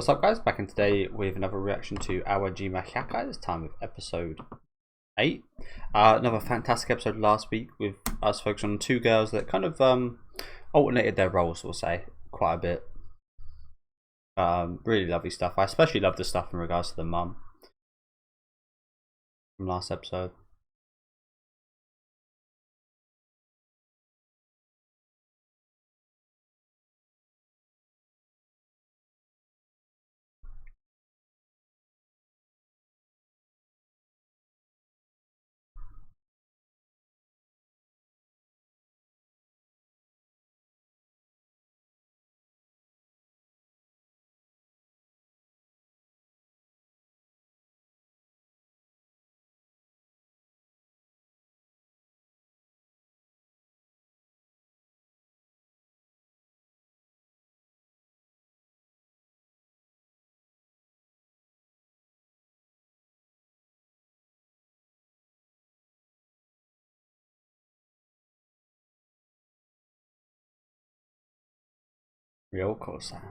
What's up, guys? Back in today with another reaction to Awajima Hyakkei, this time with episode 8. Another fantastic episode last week with us focusing on two girls that kind of alternated their roles, we'll say, quite a bit. Really lovely stuff. I especially love the stuff in regards to the mum from last episode. Real cool sound.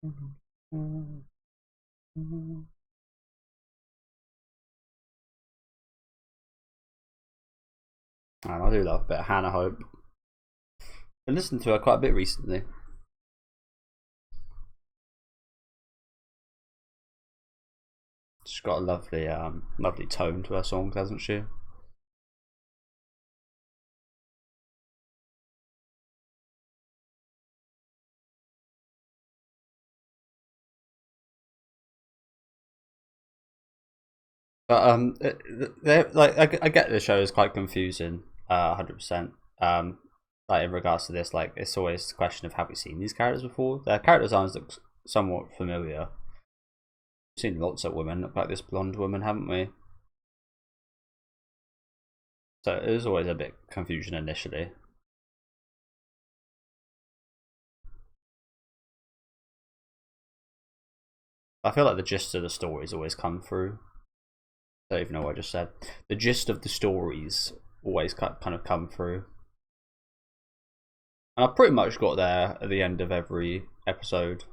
And I do love a bit of Hannah Hope. Been listening to her quite a bit recently. She's got a lovely tone to her songs, hasn't she? But I get the show is quite confusing, 100%. Like in regards to this, like it's always a question of have we seen these characters before? Their character designs look somewhat familiar. We've seen lots of women look like this blonde woman, haven't we? So it was always a bit confusion initially. I feel like the gist of the stories always come through. I don't even know what I just said. The gist of the stories always kind of come through. And I pretty much got there at the end of every episode.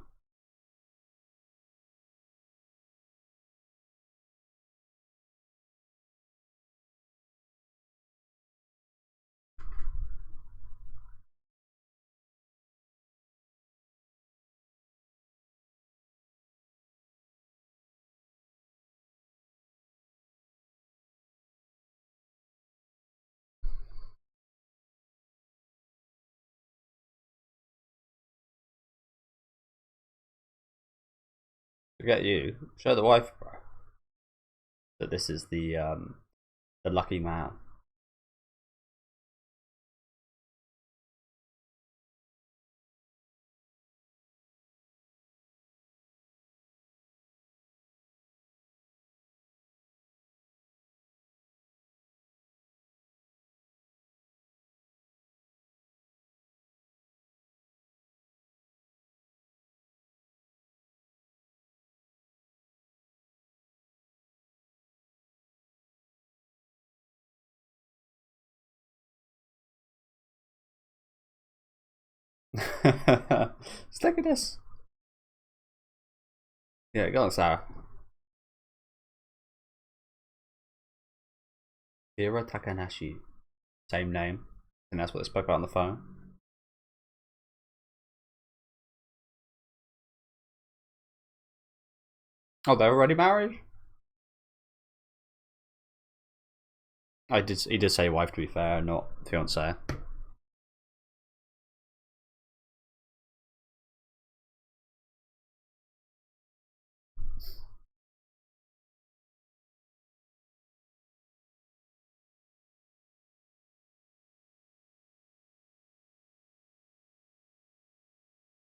Forget you. Show the wife, bro. That this is the lucky man. Just look at this. Yeah, go on, Sarah. Hira Takanashi. Same name. And that's what they spoke about on the phone. Oh, they're already married? He did say wife, to be fair, not fiance.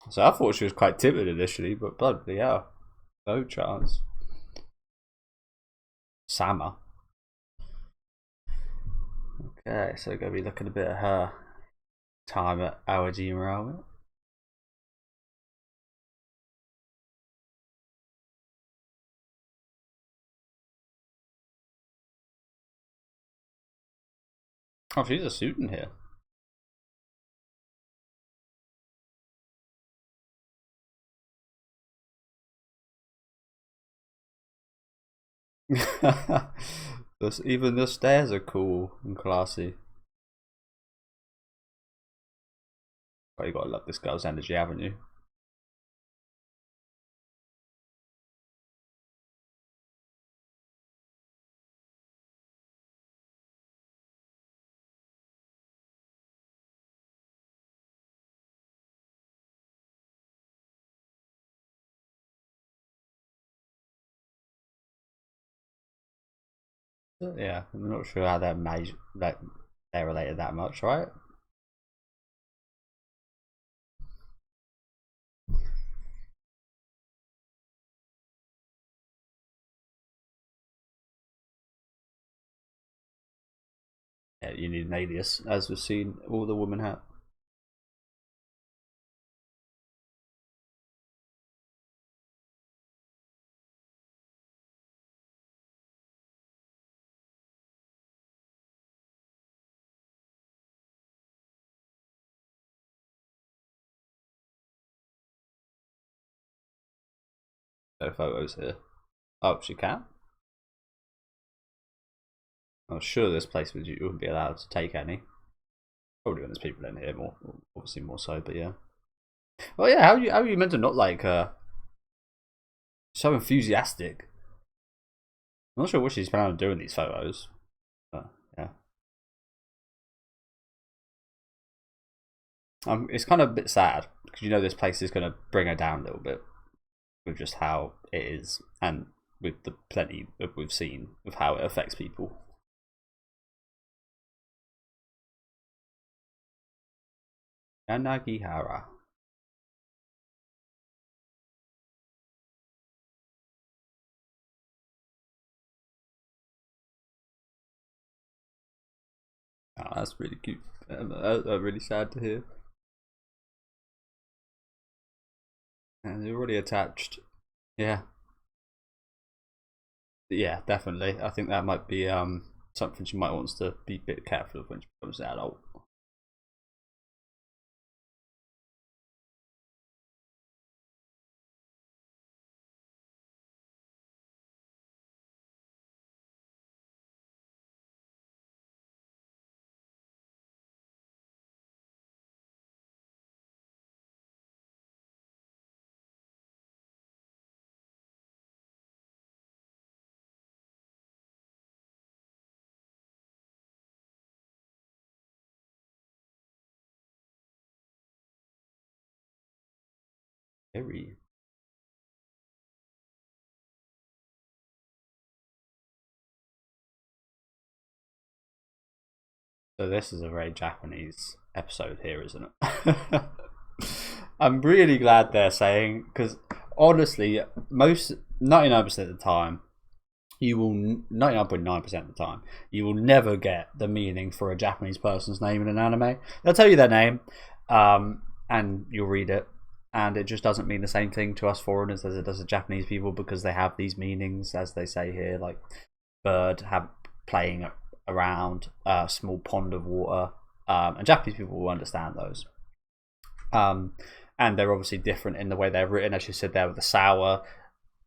So I thought she was quite timid initially, but bloody hell. No chance. Sama. Okay, so gonna be looking a bit at her time at Awajima, are we? Oh, she's a student here. Even the stairs are cool and classy. Oh, you gotta love this girl's energy, haven't you? Yeah, I'm not sure how they're major, like they're related that much, right? Yeah, you need an alias, as we've seen all the women have. No photos here. Oh, she can. I'm sure this place would you wouldn't be allowed to take any. Probably when there's people in here more, obviously more so, but yeah. Well, yeah. How are you meant to not like her? So enthusiastic. I'm not sure what she's planning on doing these photos, but yeah. It's kind of a bit sad because you know this place is going to bring her down a little bit with just how it is and with the plenty that we've seen of how it affects people. Yanagihara. Oh, that's really cute. Really sad to hear. And they're already attached. Yeah, yeah, definitely. I think that might be something she might want to be a bit careful of when she becomes an adult. Very. So this is a very Japanese episode here, isn't it? I'm really glad they're saying because honestly, most 99% of the time, you will 99.9% of the time you will never get the meaning for a Japanese person's name in an anime. They'll tell you their name, and you'll read it, and it just doesn't mean the same thing to us foreigners as it does to Japanese people because they have these meanings, as they say here, like bird have playing around a small pond of water, and Japanese people will understand those. Um, and they're obviously different in the way they're written, as you said there with the sour.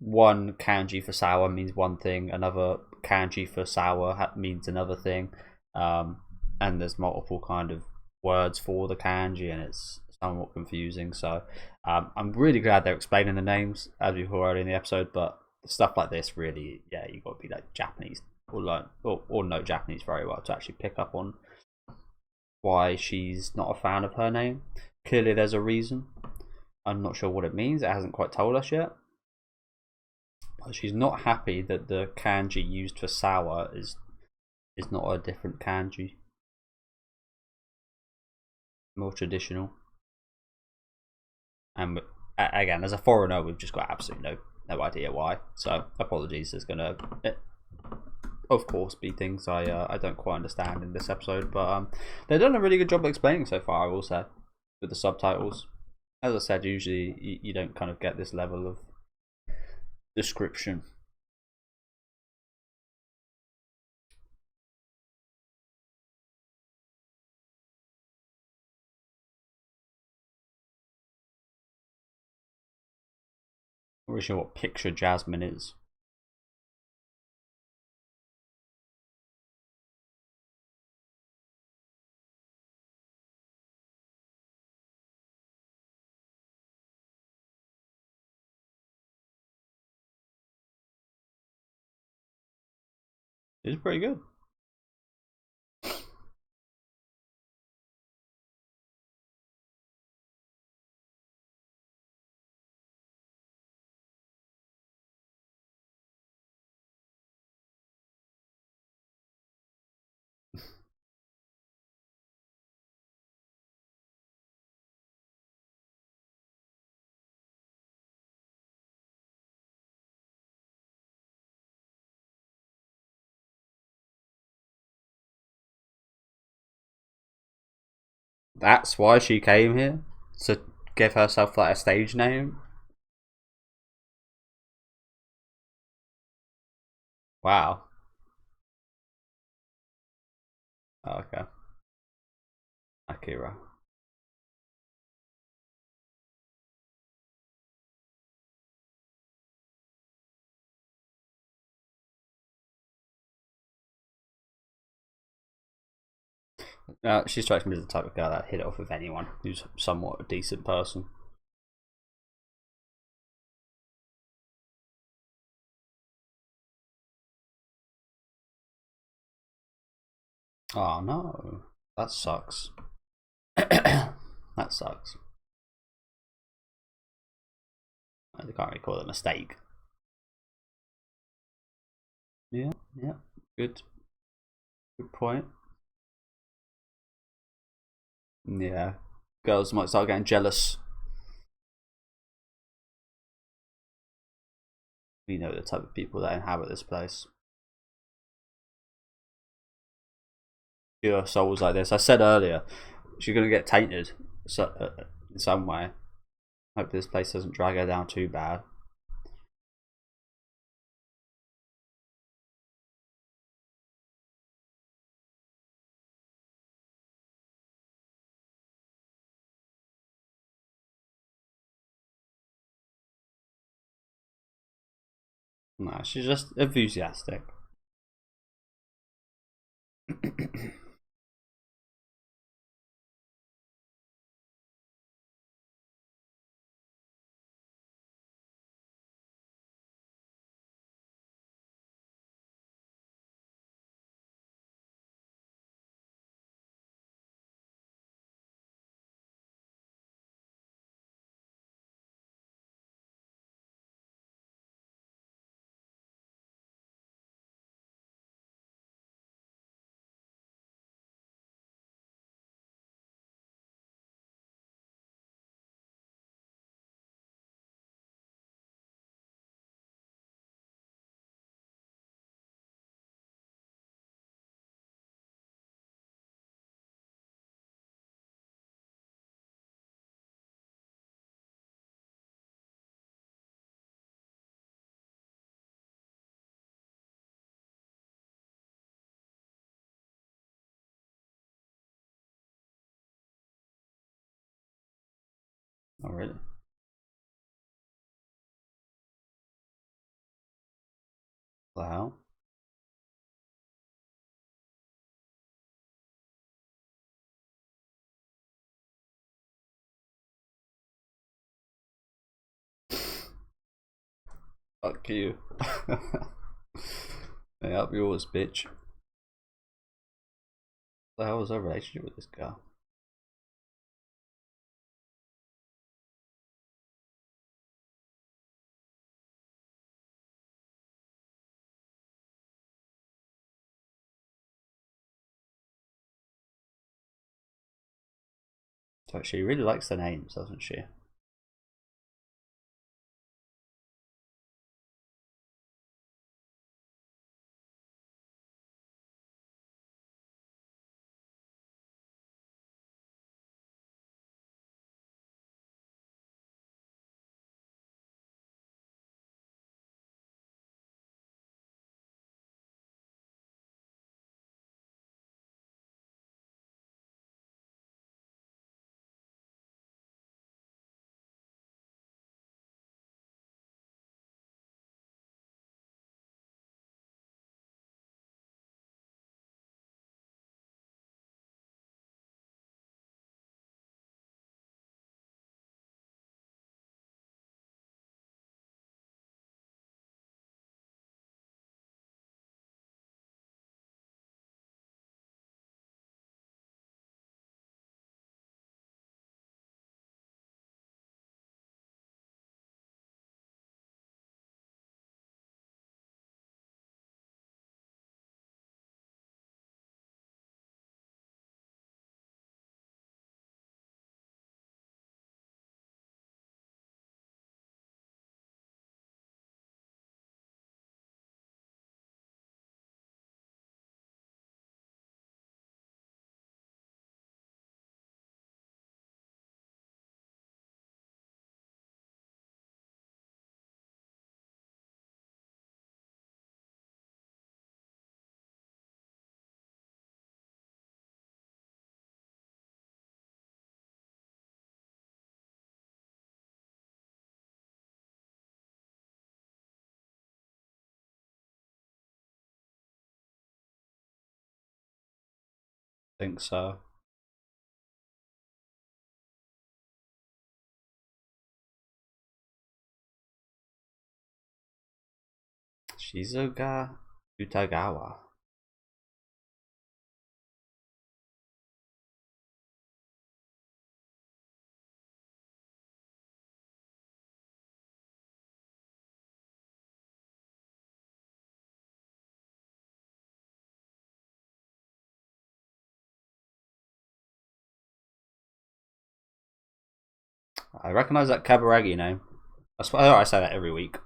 One kanji for sour means one thing, another kanji for sour means another thing, and there's multiple kind of words for the kanji, and it's somewhat confusing. So I'm really glad they're explaining the names as we've already in the episode, but stuff like this really, yeah, you got to be like Japanese or learn or know Japanese very well to actually pick up on why she's not a fan of her name. Clearly, there's a reason. I'm not sure what it means. It hasn't quite told us yet. But she's not happy that the kanji used for sour is not a different kanji, more traditional. And again, as a foreigner, we've just got absolutely no idea why. So apologies. There's gonna, of course, be things I don't quite understand in this episode, but they've done a really good job of explaining so far. I will say, with the subtitles. As I said, usually you don't kind of get this level of description. I'm not really sure what picture Jasmine is. It's pretty good. That's why she came here, to give herself like a stage name. Wow. Oh, okay. Akira. She strikes me as the type of girl that hit it off with anyone who's somewhat a decent person. Oh no, that sucks. That sucks. I can't really call it a mistake. Yeah, yeah, good, good point. Yeah, girls might start getting jealous. We know the type of people that inhabit this place. Pure souls like this. I said earlier, she's gonna get tainted in some way. Hope this place doesn't drag her down too bad. No, she's just enthusiastic. Oh really? Wow. Fuck you. Hey, up yours, bitch. What the hell was her relationship with this girl? So she really likes the names, doesn't she? think so. Shizuga Utagawa. I recognise that Kaburagi name. I say that every week.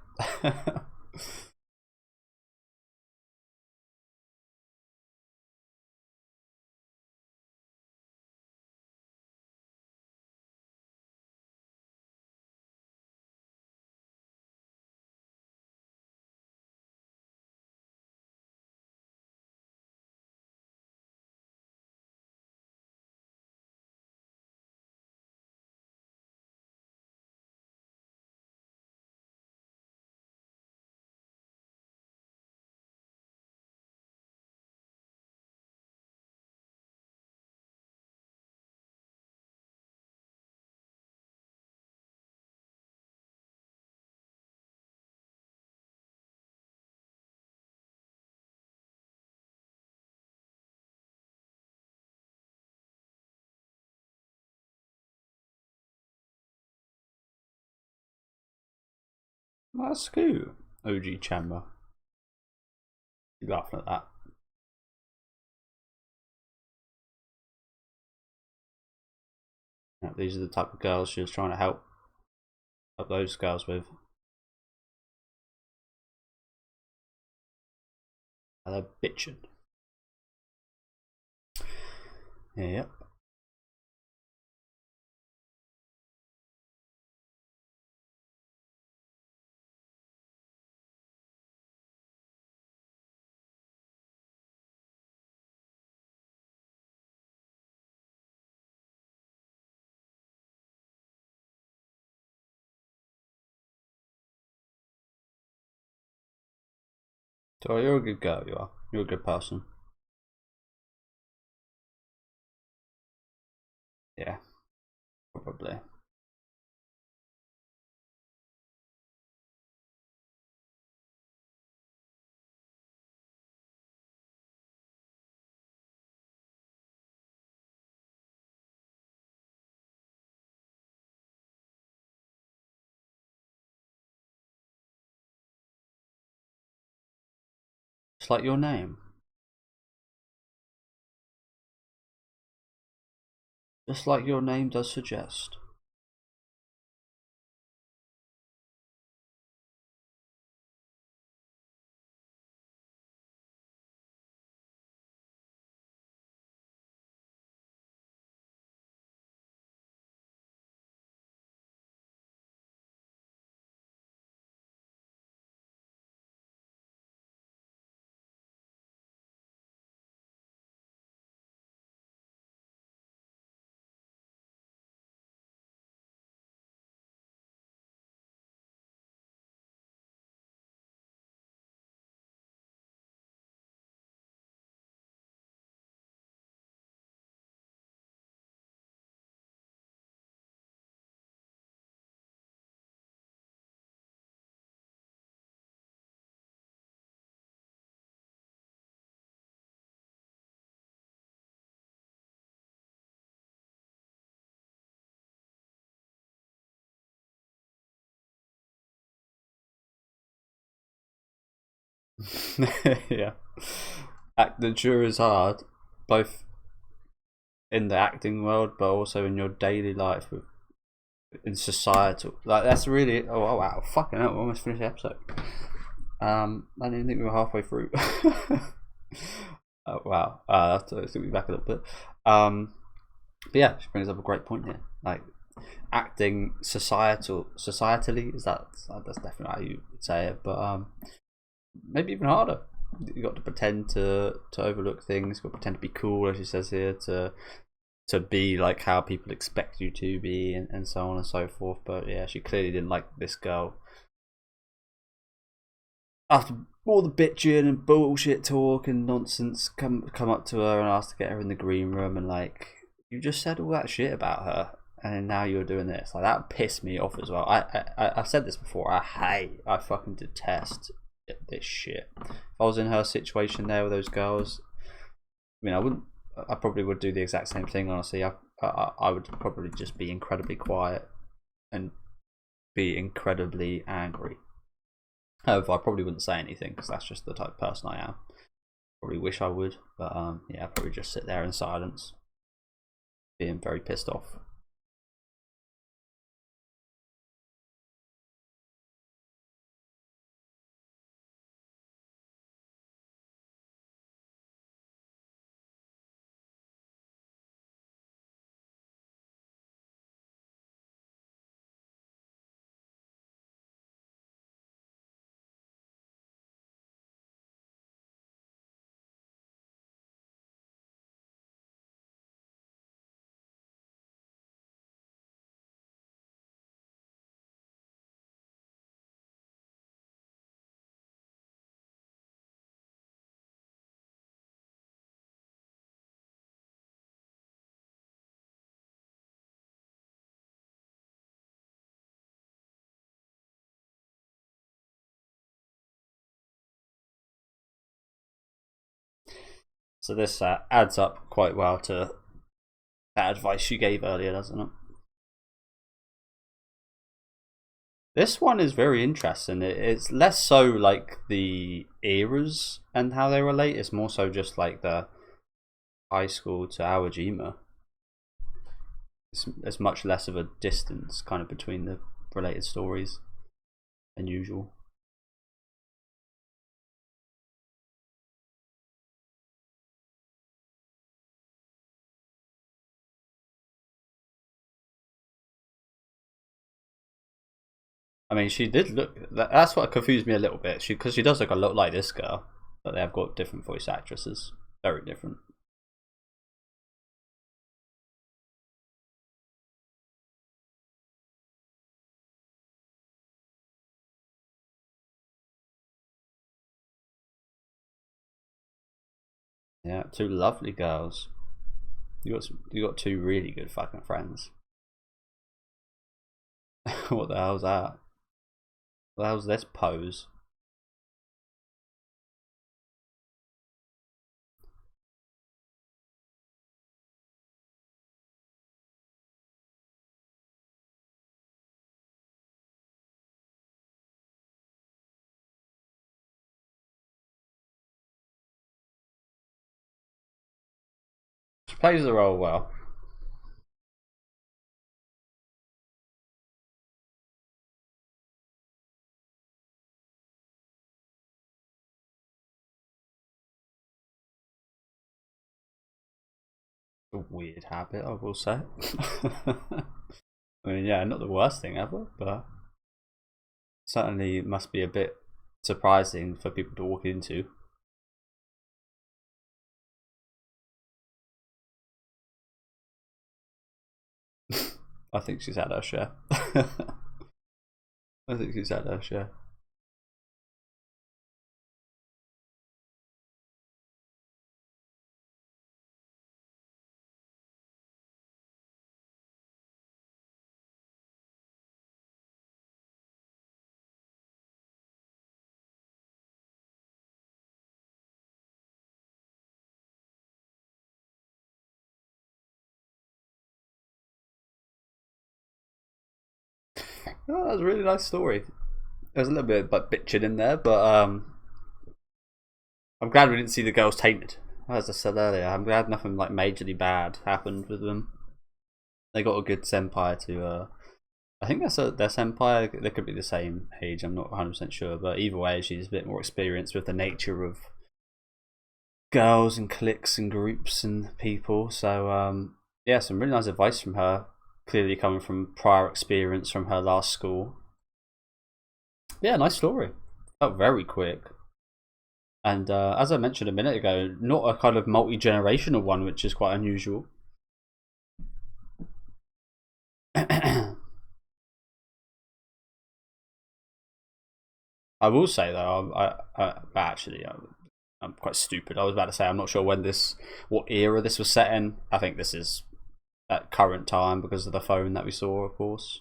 That's cool. OG Chamber. You laughing at that? Yeah, these are the type of girls she was trying to help those girls with. And they're bitching. Yep. So you're a good girl, you are. You're a good person. Yeah, probably. Just like your name. Just like your name does suggest. Yeah. The jury is hard, both in the acting world, but also in your daily life, in societal. Like that's really. Oh wow! Fucking hell! We almost finished the episode. I didn't think we were halfway through. Oh wow! I have to be back a little bit. But yeah, she brings up a great point here. Like acting societally is that's definitely how you would say it, but maybe even harder. You got to pretend to overlook things. You got to pretend to be cool, as she says here, to be like how people expect you to be, and so on and so forth. But yeah, she clearly didn't like this girl. After all the bitching and bullshit talk and nonsense come up to her and ask to get her in the green room, and like, you just said all that shit about her, and now you're doing this. Like, that pissed me off as well. I've said this before. I fucking detest this shit. If I was in her situation there with those girls, I mean, I probably would do the exact same thing. Honestly, I would probably just be incredibly quiet and be incredibly angry. However, I probably wouldn't say anything because that's just the type of person I am. Probably wish I would, but yeah, I'd probably just sit there in silence, being very pissed off. So this adds up quite well to that advice you gave earlier, doesn't it? This one is very interesting. It's less so like the eras and how they relate. It's more so just like the high school to Awajima. There's much less of a distance kind of between the related stories than usual. I mean, she did look. That's what confused me a little bit. Because she does look a lot like this girl, but they have got different voice actresses. Very different. Yeah, two lovely girls. You got two really good fucking friends. What the hell's that? What the hell's this pose? She plays the role well. A weird habit, I will say. I mean, yeah, not the worst thing ever, but certainly must be a bit surprising for people to walk into. I think she's had her share. I think she's had her share. Oh, that was a really nice story. There's a little bit of like bitching in there, but I'm glad we didn't see the girls tainted. As I said earlier, I'm glad nothing like majorly bad happened with them. They got a good senpai to. I think that's their senpai. They could be the same age. I'm not 100% sure, but either way, she's a bit more experienced with the nature of girls and cliques and groups and people. So yeah, some really nice advice from her. Clearly coming from prior experience from her last school. Yeah, nice story. Felt very quick. And as I mentioned a minute ago, not a kind of multi generational one, which is quite unusual. I will say though, actually, I'm quite stupid. I was about to say I'm not sure what era this was set in. I think this is at current time because of the phone that we saw, of course.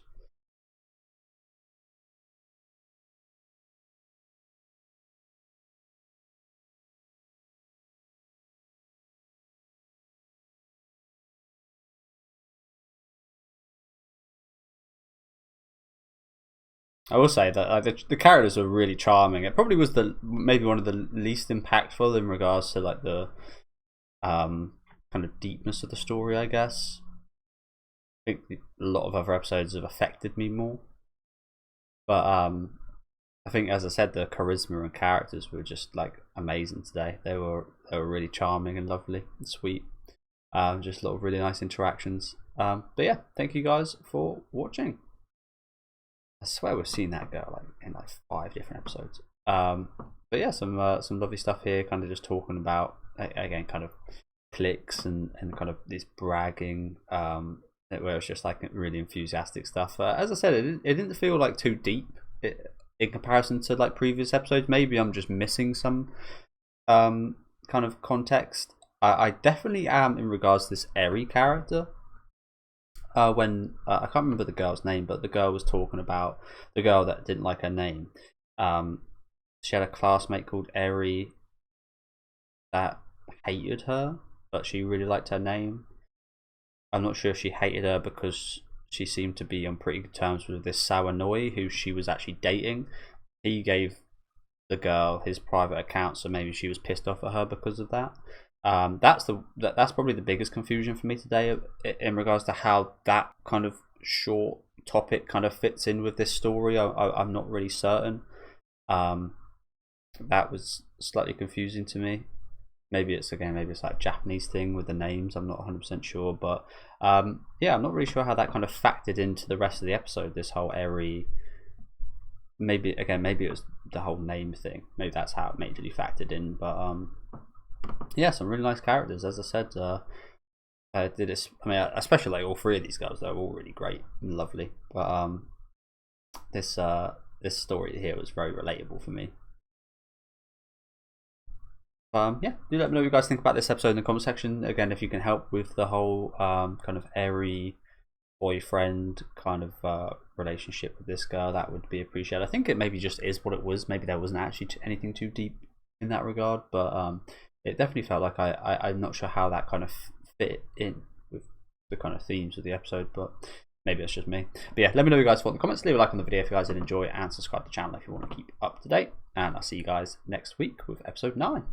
I will say that the characters were really charming. It probably was maybe one of the least impactful in regards to like the kind of deepness of the story, I guess. I think a lot of other episodes have affected me more, but I think, as I said, the charisma and characters were just like amazing today. They were really charming and lovely and sweet. Just a lot of really nice interactions. But yeah, thank you guys for watching. I swear we've seen that girl like in like 5 different episodes. But yeah, some lovely stuff here. Kind of just talking about again, kind of clicks and kind of this bragging. Where it's just like really enthusiastic stuff. As I said, it didn't feel like too deep in comparison to like previous episodes. Maybe I'm just missing some kind of context. I definitely am in regards to this Eri character. When I can't remember the girl's name, but the girl was talking about the girl that didn't like her name. She had a classmate called Eri that hated her, but she really liked her name. I'm not sure if she hated her because she seemed to be on pretty good terms with this Sawanoi, who she was actually dating. He gave the girl his private account, so maybe she was pissed off at her because of that. That's probably the biggest confusion for me today in regards to how that kind of short topic kind of fits in with this story. I'm not really certain. That was slightly confusing to me. Maybe it's like a Japanese thing with the names. I'm not 100% sure, but yeah, I'm not really sure how that kind of factored into the rest of the episode. This whole Eri. Maybe it was the whole name thing. Maybe that's how it majorly factored in. But yeah, some really nice characters. As I said, especially like all 3 of these girls. They're all really great and lovely. But this story here was very relatable for me. Yeah, do let me know what you guys think about this episode in the comment section. Again, if you can help with the whole kind of Eri boyfriend kind of relationship with this girl, that would be appreciated. I think it maybe just is what it was. Maybe there wasn't actually anything too deep in that regard, but it definitely felt like I'm not sure how that kind of fit in with the kind of themes of the episode, but maybe it's just me. But yeah, let me know what you guys thought in the comments. Leave a like on the video if you guys did enjoy, and subscribe to the channel if you want to keep up to date. And I'll see you guys next week with episode 9.